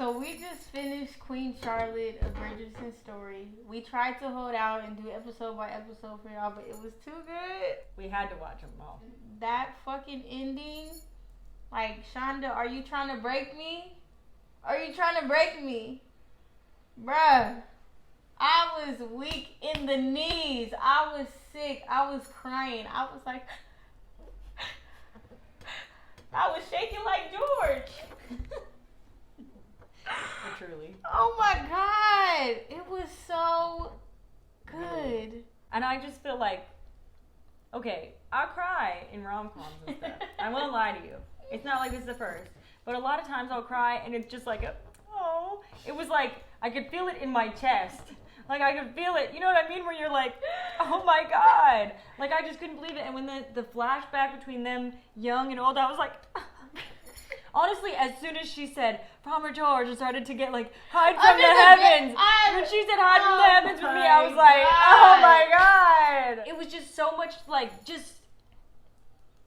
So we just finished Queen Charlotte, A Bridgerton Story. We tried to hold out and do episode by episode for y'all, but it was too good. We had to watch them all. That fucking ending, like, Shonda, are you trying to break me? Are you trying to break me? Bruh, I was weak in the knees. I was sick. I was crying. I was like, I was shaking like George. Truly. Oh my God. It was so good. And I just feel like, okay, I cry in rom-coms and stuff. I won't lie to you. It's not like this is the first. But a lot of times I'll cry and it's just like, oh. It was like, I could feel it in my chest. Like, I could feel it. You know what I mean? Where you're like, oh my God. Like, I just couldn't believe it. And when the flashback between them young and old, I was like, honestly, as soon as she said, Farmer George, I started to get like, hide from the heavens. When she said hide from the heavens with me, I was like, oh my God. It was just so much like, just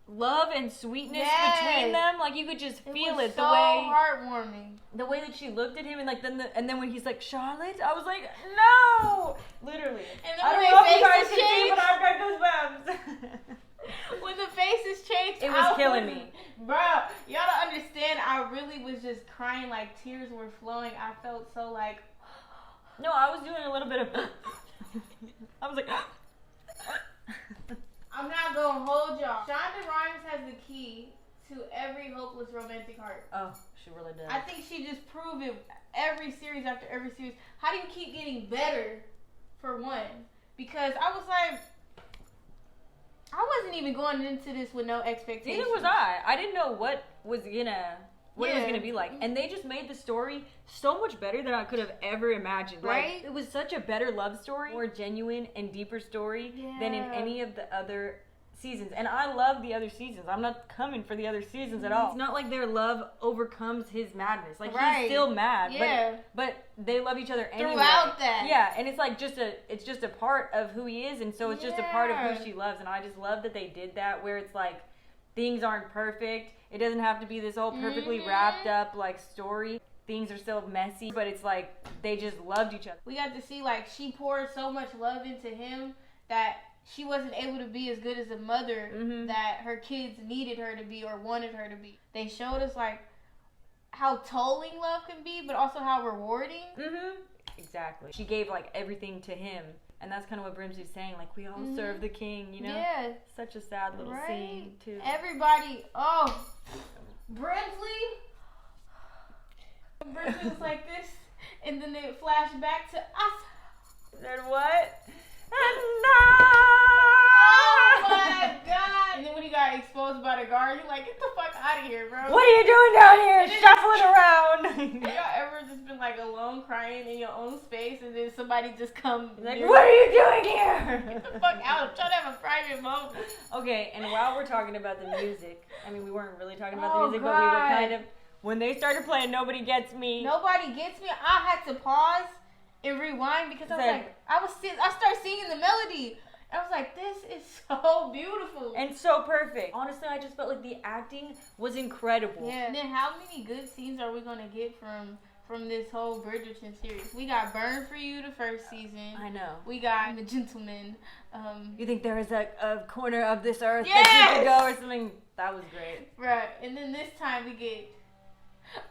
love and sweetness between them. Like, you could just feel it. So heartwarming. The way that she looked at him, and like then when he's like, Charlotte, I was like, no, literally. And then I don't when know if you guys faces can see, changed, but I've got goosebumps. when the faces changed, it was killing me. Bro, y'all don't understand. I really was just crying, like tears were flowing. I felt so like. No, I was doing a little bit of. I was like. I'm not gonna hold y'all. Shonda Rhimes has the key to every hopeless romantic heart. Oh, she really does. I think she just proved it every series after every series. How do you keep getting better, for one? Because I was like, I wasn't even going into this with no expectations. Neither was I. I didn't know what it was gonna be like. And they just made the story so much better than I could have ever imagined. Right? Like, it was such a better love story, more genuine and deeper story than in any of the other seasons. And I love the other seasons. I'm not coming for the other seasons at all. It's not like their love overcomes his madness. Like, he's still mad. Yeah. But they love each other anyway. Throughout that. Yeah, and it's like it's just a part of who he is, and so it's just a part of who she loves. And I just love that they did that, where it's like, things aren't perfect. It doesn't have to be this whole perfectly wrapped up like story. Things are still messy, but it's like they just loved each other. We got to see like she poured so much love into him that she wasn't able to be as good as a mother that her kids needed her to be or wanted her to be. They showed us like how tolling love can be, but also how rewarding. Exactly. She gave like everything to him. And that's kind of what Brimsley's saying. Like, we all serve the king, you know? Yeah. Such a sad little scene, too. Everybody, Brimsley was like this, and then it flashed back to us. Then what? Oh my God. And then when he got exposed by the guard, you're like, get the fuck out of here, bro. What are you doing down here? Shuffling around. Have y'all ever just been like alone crying in your own space and then somebody just come like, what are you doing here? Get the fuck out. I'm trying to have a private moment. Okay, and while we're talking about the music, I mean, we weren't really talking about the music, but we were kind of, when they started playing Nobody Gets Me. Nobody Gets Me, I had to pause and rewind because I was like, I started singing the melody. I was like, this is so beautiful. And so perfect. Honestly, I just felt like the acting was incredible. Yeah. And then how many good scenes are we going to get from this whole Bridgerton series? We got Burn For You the first season. I know. We got The Gentleman. You think there is a corner of this earth that you could go or something? That was great. Right. And then this time we get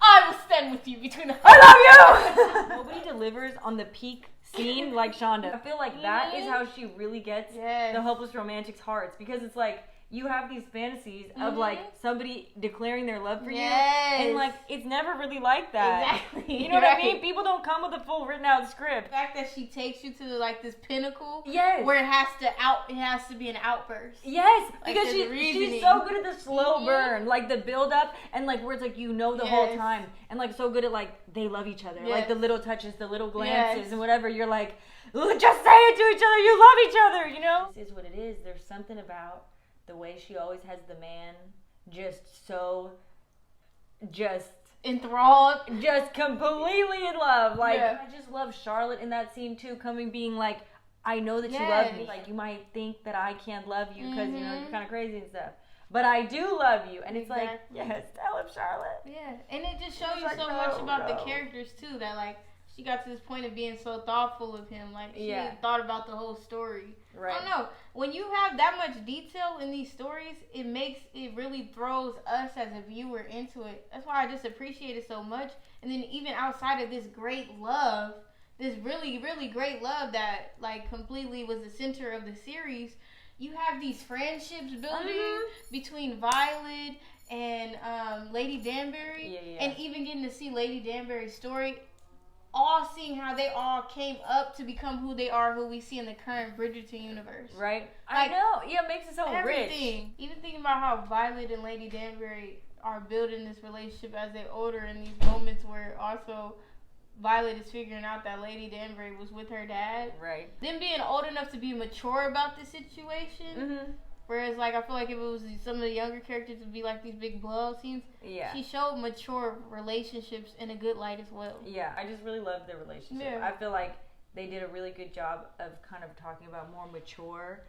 I Will Stand With You between the I love you! Nobody delivers on the peak scene like Shonda. I feel like that is how she really gets the hopeless romantics' hearts, because it's like you have these fantasies of like somebody declaring their love for you, and like it's never really like that. Exactly. You know what I mean? People don't come with a full written out script. The fact that she takes you to like this pinnacle, where it has to be an outburst. Yes, like, because she's so good at the slow burn, like the build up, and like where it's like you know the whole time, and like so good at like they love each other, like the little touches, the little glances, and whatever. You're like, just say it to each other. You love each other, you know. This is what it is. There's something about the way she always has the man just enthralled, just completely in love. Like, I just love Charlotte in that scene too, being like, I know that you love me. Like, you might think that I can't love you because, you know, you're kind of crazy and stuff. but I do love you. And it's like, Exactly. yes, tell him, Charlotte. Yeah, and it just shows It's you like, so no, much about no. the characters too. That like she got to this point of being so thoughtful of him. Like she Yeah. thought about the whole story. Right. I don't know. When you have that much detail in these stories, it really throws us as a viewer into it. That's why I just appreciate it so much. And then even outside of this great love, this really, really great love that like completely was the center of the series, you have these friendships building between Violet and Lady Danbury, and even getting to see Lady Danbury's story, all seeing how they all came up to become who they are, who we see in the current Bridgerton universe. Right. Like, I know. Yeah, it makes it so everything. rich. Even thinking about how Violet and Lady Danbury are building this relationship as they older, in these moments where also Violet is figuring out that Lady Danbury was with her dad. Right. Them being old enough to be mature about the situation. Whereas, like, I feel like if it was some of the younger characters, it would be like these big blowout scenes. Yeah. She showed mature relationships in a good light as well. Yeah, I just really love their relationship. Yeah. I feel like they did a really good job of kind of talking about more mature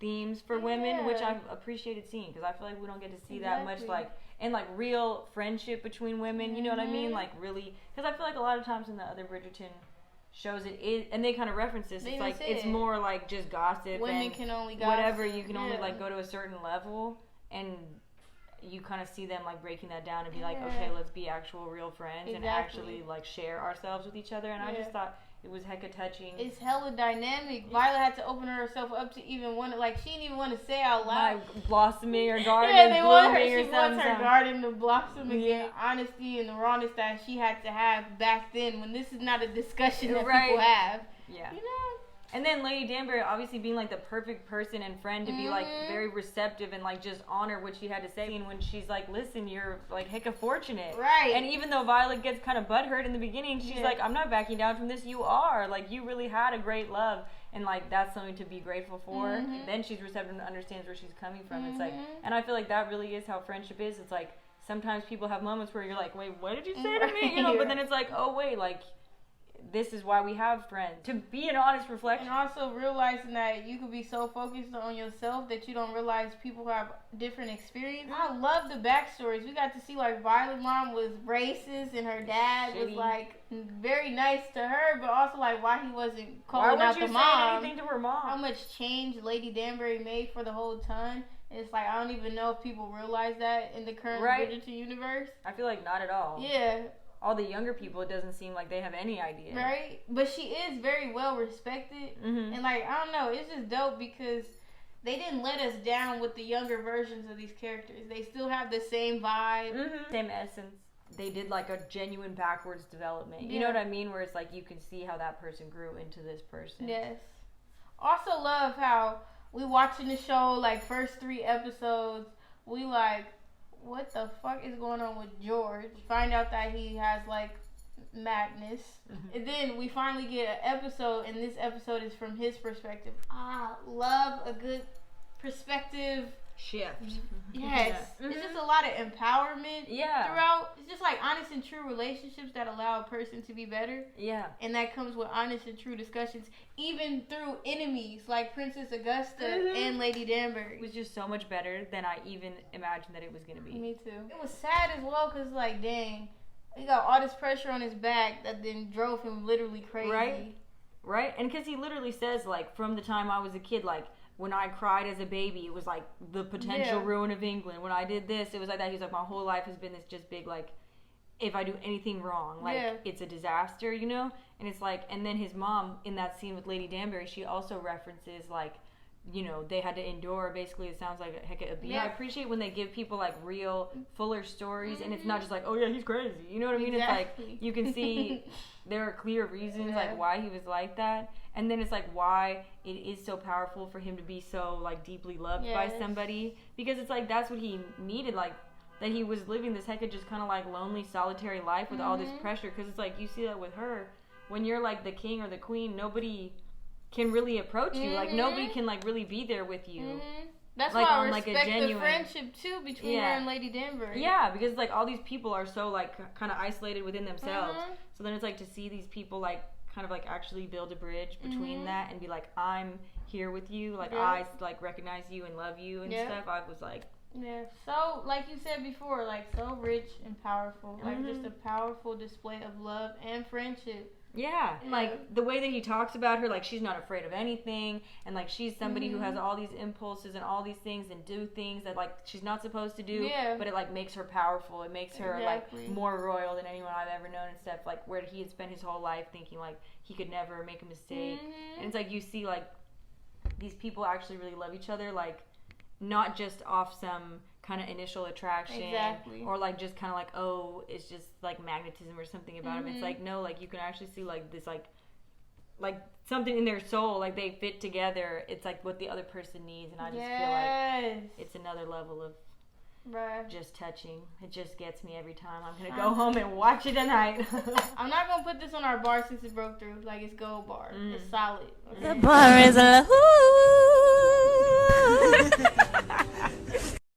themes for women, which I've appreciated seeing, because I feel like we don't get to see that much, like, and like real friendship between women, you know what I mean? Like really, because I feel like a lot of times in the other Bridgerton shows it is, and they kind of reference this, it's like it's more like just gossip. Women and can only gossip. whatever, you can only like go to a certain level, and you kind of see them like breaking that down and be like, okay, let's be actual real friends and actually like share ourselves with each other. And I just thought it was hecka touching. It's hella dynamic. Violet had to open herself up to even want to, like, she didn't even want to say out loud. My blossoming or garden yeah, is they want her. blooming or She wants her something. garden to blossom again. Honesty and the rawness that she had to have back then, when this is not a discussion that people have. Yeah. You know. And then Lady Danbury obviously being like the perfect person and friend to be like very receptive and like just honor what she had to say. And when she's like, listen, you're like hecka fortunate. Right. And even though Violet gets kind of butthurt in the beginning, she's like, I'm not backing down from this. You are. Like, you really had a great love. And like, that's something to be grateful for. And then she's receptive and understands where she's coming from. It's like, and I feel like that really is how friendship is. It's like, sometimes people have moments where you're like, wait, what did you say to me? You know, but then it's like, oh, wait, like, this is why we have friends. To be an honest reflection. And also realizing that you could be so focused on yourself that you don't realize people have different experiences. I love the backstories. We got to see like Violet's mom was racist and her dad was like very nice to her, but also like why he wasn't calling out the mom. Why would you say anything to her mom? How much change Lady Danbury made for the whole ton. And it's like, I don't even know if people realize that in the current Bridgerton universe. I feel like not at all. Yeah. All the younger people, it doesn't seem like they have any idea. Right? But she is very well respected. And like, I don't know, it's just dope because they didn't let us down with the younger versions of these characters. They still have the same vibe. Same essence. They did like a genuine backwards development. You know what I mean? Where it's like you can see how that person grew into this person. Yes. Also love how we watching the show, like first 3 episodes, we like, what the fuck is going on with George? Find out that he has like madness. And then we finally get an episode, and this episode is from his perspective. I love a good perspective shift. Yes. It's just a lot of empowerment throughout. It's just like honest and true relationships that allow a person to be better. Yeah. And that comes with honest and true discussions, even through enemies like Princess Augusta and Lady Danbury. It was just so much better than I even imagined that it was going to be. Me too. It was sad as well because, like, dang, he got all this pressure on his back that then drove him literally crazy. Right? And because he literally says, like, from the time I was a kid, like, when I cried as a baby, it was like the potential ruin of England. When I did this, it was like that. He's like, my whole life has been this just big, like, if I do anything wrong, like, it's a disaster, you know? And it's like, and then his mom, in that scene with Lady Danbury, she also references, like, you know, they had to endure, basically, it sounds like a heck of abuse. I appreciate when they give people, like, real, fuller stories, and it's not just like, oh, yeah, he's crazy. You know what I mean? Exactly. It's like, you can see there are clear reasons, like, why he was like that. And then it's like why it is so powerful for him to be so like deeply loved by somebody, because it's like that's what he needed, like that he was living this heck of just kind of like lonely, solitary life with all this pressure. Because it's like you see that with her when you're like the king or the queen, nobody can really approach you, like nobody can like really be there with you. That's like, why I on, respect like, a genuine, the friendship too between her and Lady Danbury. Yeah, because like all these people are so like kind of isolated within themselves. So then it's like to see these people like kind of like actually build a bridge between that and be like, I'm here with you, like I like recognize you and love you and stuff. I was like, Yeah, so like you said before, like so rich and powerful, like just a powerful display of love and friendship. Yeah, and like the way that he talks about her, like she's not afraid of anything, and like she's somebody who has all these impulses and all these things and do things that like she's not supposed to do. Yeah. But it like makes her powerful. It makes her like more royal than anyone I've ever known and stuff. Like where he had spent his whole life thinking like he could never make a mistake, and it's like you see like these people actually really love each other, like not just off some kind of initial attraction or like just kind of like, oh, it's just like magnetism or something about him. It's like, no, like you can actually see like this like something in their soul, like they fit together. It's like what the other person needs, and I just feel like it's another level of just touching. It just gets me every time. I'm gonna go home and watch it tonight. I'm not gonna put this on our bar since it broke through. Like it's gold bar. It's solid. The bar is a